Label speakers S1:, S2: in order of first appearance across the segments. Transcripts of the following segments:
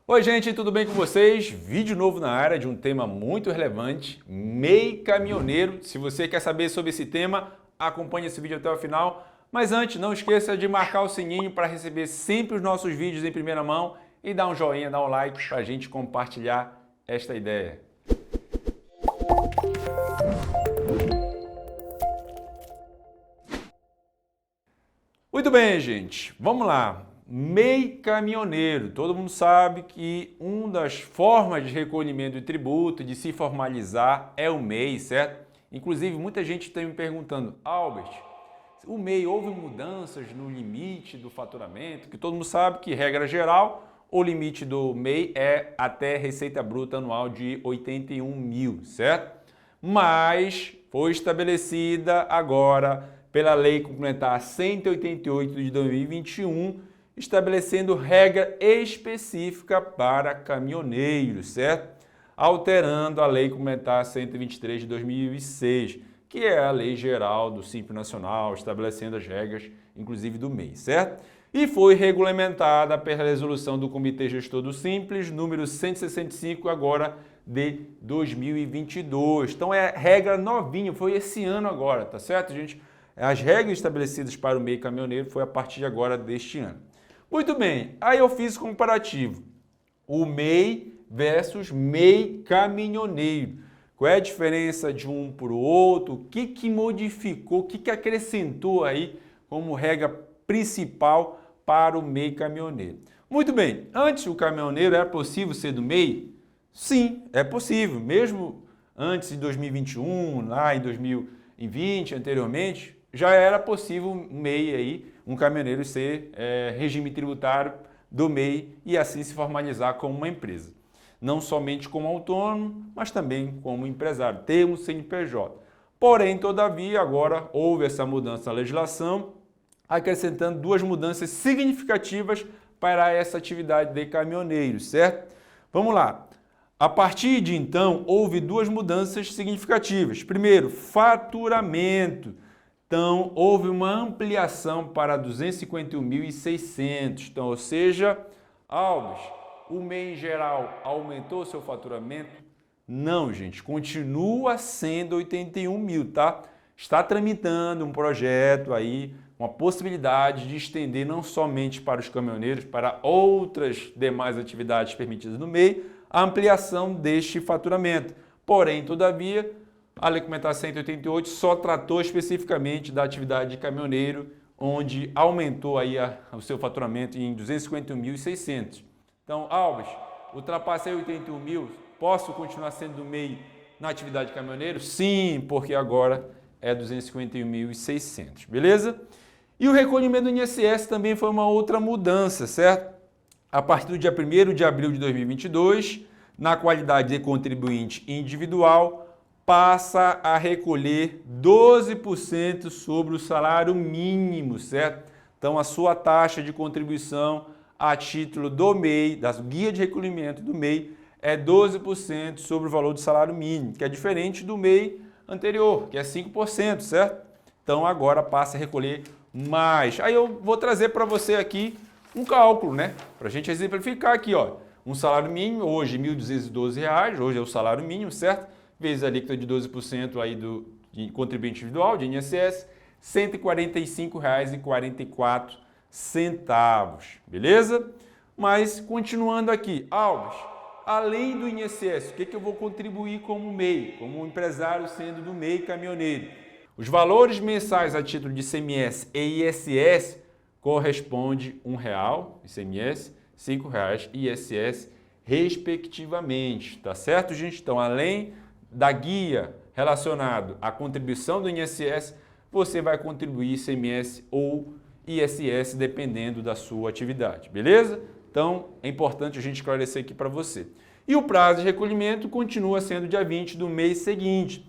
S1: Oi gente, tudo bem com vocês? Vídeo novo na área de um tema muito relevante, MEI caminhoneiro. Se você quer saber sobre esse tema, acompanhe esse vídeo até o final. Mas antes, não esqueça de marcar o sininho para receber sempre os nossos vídeos em primeira mão e dar um joinha, dar um like para a gente compartilhar esta ideia. Muito bem, gente, vamos lá. MEI caminhoneiro. Todo mundo sabe que uma das formas de recolhimento de tributo, de se formalizar, é o MEI, certo? Inclusive, muita gente está me perguntando, Albert, o MEI, houve mudanças no limite do faturamento? Que todo mundo sabe que, regra geral, o limite do MEI é até receita bruta anual de 81 mil, certo? Mas foi estabelecida agora pela Lei Complementar 188 de 2021, estabelecendo regra específica para caminhoneiros, certo? Alterando a Lei Complementar 123 de 2006, que é a lei geral do Simples Nacional, estabelecendo as regras, inclusive do MEI, certo? E foi regulamentada pela resolução do Comitê Gestor do Simples, número 165, agora de 2022. Então é regra novinha, foi esse ano agora, tá certo, gente? As regras estabelecidas para o MEI caminhoneiro foi a partir de agora deste ano. Muito bem, aí eu fiz comparativo. O MEI versus MEI caminhoneiro. Qual é a diferença de um para o outro? O que modificou, o que acrescentou aí como regra principal para o MEI caminhoneiro? Muito bem, antes o caminhoneiro era possível ser do MEI? Sim, é possível. Mesmo antes de 2021, lá em 2020, anteriormente, já era possível um MEI aí, um caminhoneiro ser regime tributário do MEI e assim se formalizar como uma empresa. Não somente como autônomo, mas também como empresário, ter um CNPJ. Porém, todavia, agora houve essa mudança na legislação, acrescentando duas mudanças significativas para essa atividade de caminhoneiro, certo? Vamos lá. A partir de então, houve duas mudanças significativas. Primeiro, faturamento. Então, houve uma ampliação para 251.600. Então, ou seja, Alves, o MEI em geral aumentou seu faturamento? Não, gente, continua sendo 81 mil, tá? Está tramitando um projeto aí, uma possibilidade de estender não somente para os caminhoneiros, para outras demais atividades permitidas no MEI, a ampliação deste faturamento. Porém, todavia, a Lei Complementar 188 só tratou especificamente da atividade de caminhoneiro, onde aumentou aí o seu faturamento em 251.600. Então, Alves, ultrapassei 81 mil, posso continuar sendo do MEI na atividade de caminhoneiro? Sim, porque agora é 251.600, beleza? E o recolhimento do INSS também foi uma outra mudança, certo? A partir do dia 1º de abril de 2022, na qualidade de contribuinte individual, passa a recolher 12% sobre o salário mínimo, certo? Então, a sua taxa de contribuição a título do MEI, da guia de recolhimento do MEI, é 12% sobre o valor do salário mínimo, que é diferente do MEI anterior, que é 5%, certo? Então, agora passa a recolher mais. Aí eu vou trazer para você aqui um cálculo, né? Para a gente exemplificar aqui, ó. Um salário mínimo, hoje R$ 1.212, hoje é o salário mínimo, certo? Vezes a alíquota de 12% aí de contribuinte individual, de INSS, R$ 145,44, beleza? Mas, continuando aqui, Alves, além do INSS, o que eu vou contribuir como MEI, como empresário sendo do MEI caminhoneiro? Os valores mensais a título de ICMS e ISS corresponde R$ 1,00 ICMS, R$ 5,00 ISS, respectivamente, tá certo, gente? Então, além da guia relacionado à contribuição do INSS, você vai contribuir ICMS ou ISS, dependendo da sua atividade, beleza? Então, é importante a gente esclarecer aqui para você. E o prazo de recolhimento continua sendo dia 20 do mês seguinte.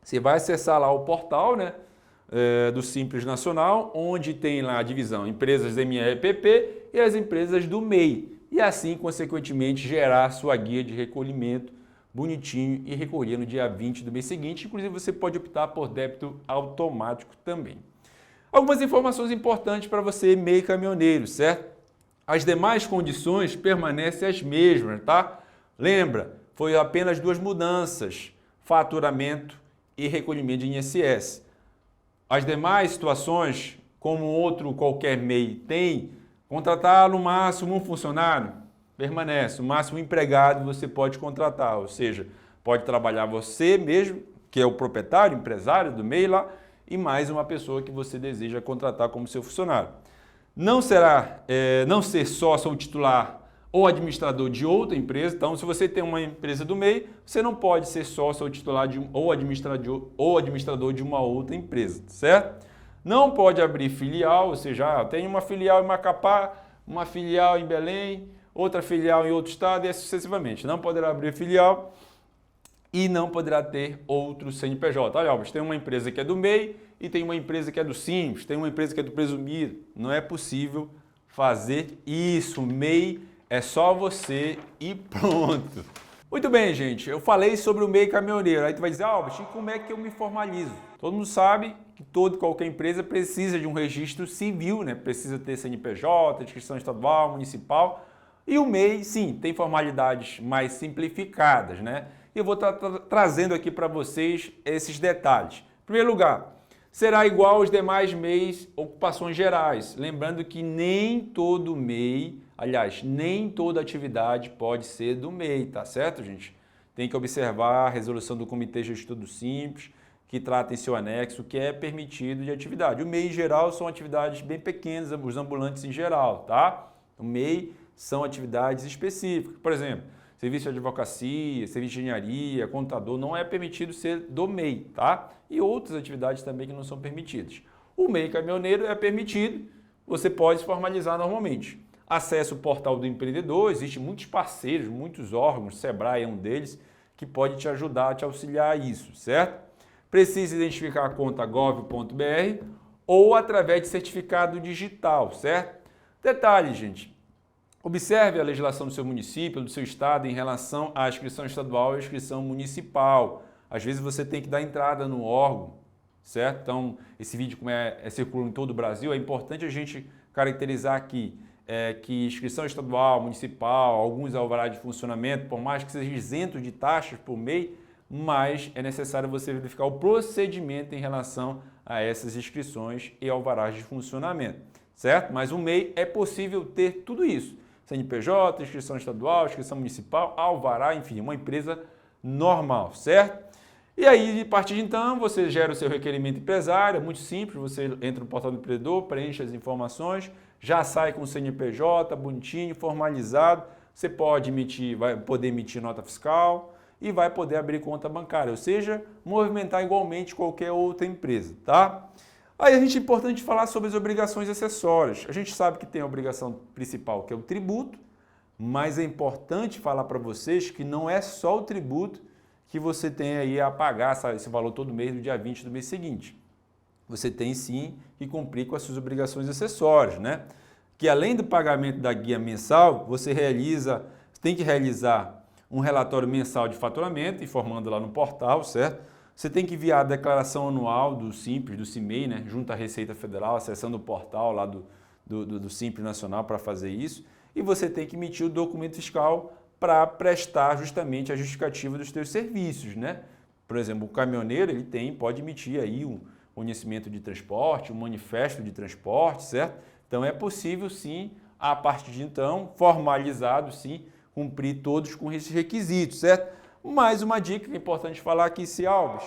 S1: Você vai acessar lá o portal, né, do Simples Nacional, onde tem lá a divisão empresas MRPP e as empresas do MEI. E assim, consequentemente, gerar a sua guia de recolhimento bonitinho e recolher no dia 20 do mês seguinte. Inclusive, você pode optar por débito automático também. Algumas informações importantes para você, MEI caminhoneiro, certo? As demais condições permanecem as mesmas, tá? Lembra, foi apenas duas mudanças, faturamento e recolhimento de INSS. As demais situações, como outro qualquer MEI tem, contratar no máximo um funcionário, permanece. O máximo empregado você pode contratar, ou seja, pode trabalhar você mesmo, que é o proprietário, empresário do MEI lá, e mais uma pessoa que você deseja contratar como seu funcionário. Não ser sócio ou titular ou administrador de outra empresa. Então, se você tem uma empresa do MEI, você não pode ser sócio ou titular ou administrador de uma outra empresa, certo? Não pode abrir filial, ou seja, tem uma filial em Macapá, uma filial em Belém, outra filial em outro estado e assim sucessivamente. Não poderá abrir filial e não poderá ter outro CNPJ. Olha, Alves, tem uma empresa que é do MEI e tem uma empresa que é do Simples, tem uma empresa que é do Presumido. Não é possível fazer isso. MEI é só você e pronto. Muito bem, gente. Eu falei sobre o MEI caminhoneiro. Aí tu vai dizer, Alves, e como é que eu me formalizo? Todo mundo sabe que toda e qualquer empresa precisa de um registro civil, né? Precisa ter CNPJ, inscrição estadual, municipal. E o MEI, sim, tem formalidades mais simplificadas, né? E eu vou estar trazendo aqui para vocês esses detalhes. Em primeiro lugar, será igual aos demais MEIs ocupações gerais. Lembrando que nem todo MEI, aliás, nem toda atividade pode ser do MEI, tá certo, gente? Tem que observar a resolução do Comitê Gestor do Simples, que trata em seu anexo o que é permitido de atividade. O MEI em geral são atividades bem pequenas, os ambulantes em geral, tá? O MEI são atividades específicas. Por exemplo, serviço de advocacia, serviço de engenharia, contador, não é permitido ser do MEI, tá? E outras atividades também que não são permitidas. O MEI caminhoneiro é permitido, você pode se formalizar normalmente. Acesse o portal do empreendedor, existem muitos parceiros, muitos órgãos, Sebrae é um deles, que pode te ajudar, te auxiliar a isso, certo? Precisa identificar a conta gov.br ou através de certificado digital, certo? Detalhe, gente, observe a legislação do seu município, do seu estado em relação à inscrição estadual e à inscrição municipal. Às vezes você tem que dar entrada no órgão, certo? Então, esse vídeo, como circula em todo o Brasil, é importante a gente caracterizar aqui que inscrição estadual, municipal, alguns alvarás de funcionamento, por mais que seja isento de taxas por MEI, mas é necessário você verificar o procedimento em relação a essas inscrições e alvarás de funcionamento, certo? Mas o MEI é possível ter tudo isso. CNPJ, inscrição estadual, inscrição municipal, alvará, enfim, uma empresa normal, certo? E aí, a partir de então, você gera o seu requerimento empresário, é muito simples, você entra no portal do empreendedor, preenche as informações, já sai com o CNPJ, bonitinho, formalizado, você pode vai poder emitir nota fiscal e vai poder abrir conta bancária, ou seja, movimentar igualmente qualquer outra empresa, tá? Aí é importante falar sobre as obrigações acessórias. A gente sabe que tem a obrigação principal, que é o tributo, mas é importante falar para vocês que não é só o tributo que você tem aí a pagar, sabe, esse valor todo mês, no dia 20 do mês seguinte. Você tem sim que cumprir com as suas obrigações acessórias, né? Que além do pagamento da guia mensal, você tem que realizar um relatório mensal de faturamento, informando lá no portal, certo? Você tem que enviar a declaração anual do Simples, do CIMEI, né? Junto à Receita Federal, acessando o portal lá do Simples Nacional para fazer isso. E você tem que emitir o documento fiscal para prestar justamente a justificativa dos seus serviços, né? Por exemplo, o caminhoneiro pode emitir aí um conhecimento de transporte, um manifesto de transporte, certo? Então é possível sim, a partir de então, formalizado sim, cumprir todos com esses requisitos, certo? Mais uma dica que é importante falar aqui, se Alves,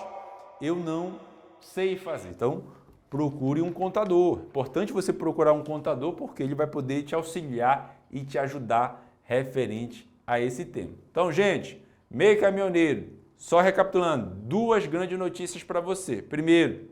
S1: eu não sei fazer. Então, procure um contador. Importante você procurar um contador porque ele vai poder te auxiliar e te ajudar referente a esse tema. Então, gente, MEI caminhoneiro, só recapitulando, duas grandes notícias para você. Primeiro,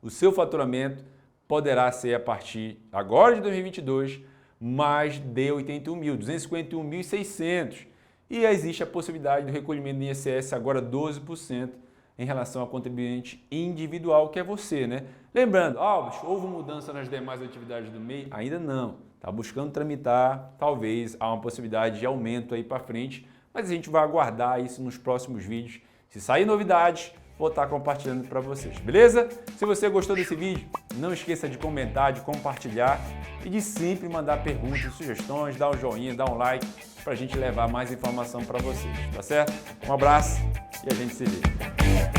S1: o seu faturamento poderá ser a partir agora de 2022 mais de 81 mil, 251.600. E existe a possibilidade do recolhimento do INSS agora 12% em relação ao contribuinte individual, que é você, né? Lembrando, Alves, houve mudança nas demais atividades do MEI? Ainda não. Está buscando tramitar, talvez há uma possibilidade de aumento aí para frente, mas a gente vai aguardar isso nos próximos vídeos. Se sair novidades, vou estar compartilhando para vocês, beleza? Se você gostou desse vídeo, não esqueça de comentar, de compartilhar e de sempre mandar perguntas, sugestões, dar um joinha, dar um like para a gente levar mais informação para vocês, tá certo? Um abraço e a gente se vê.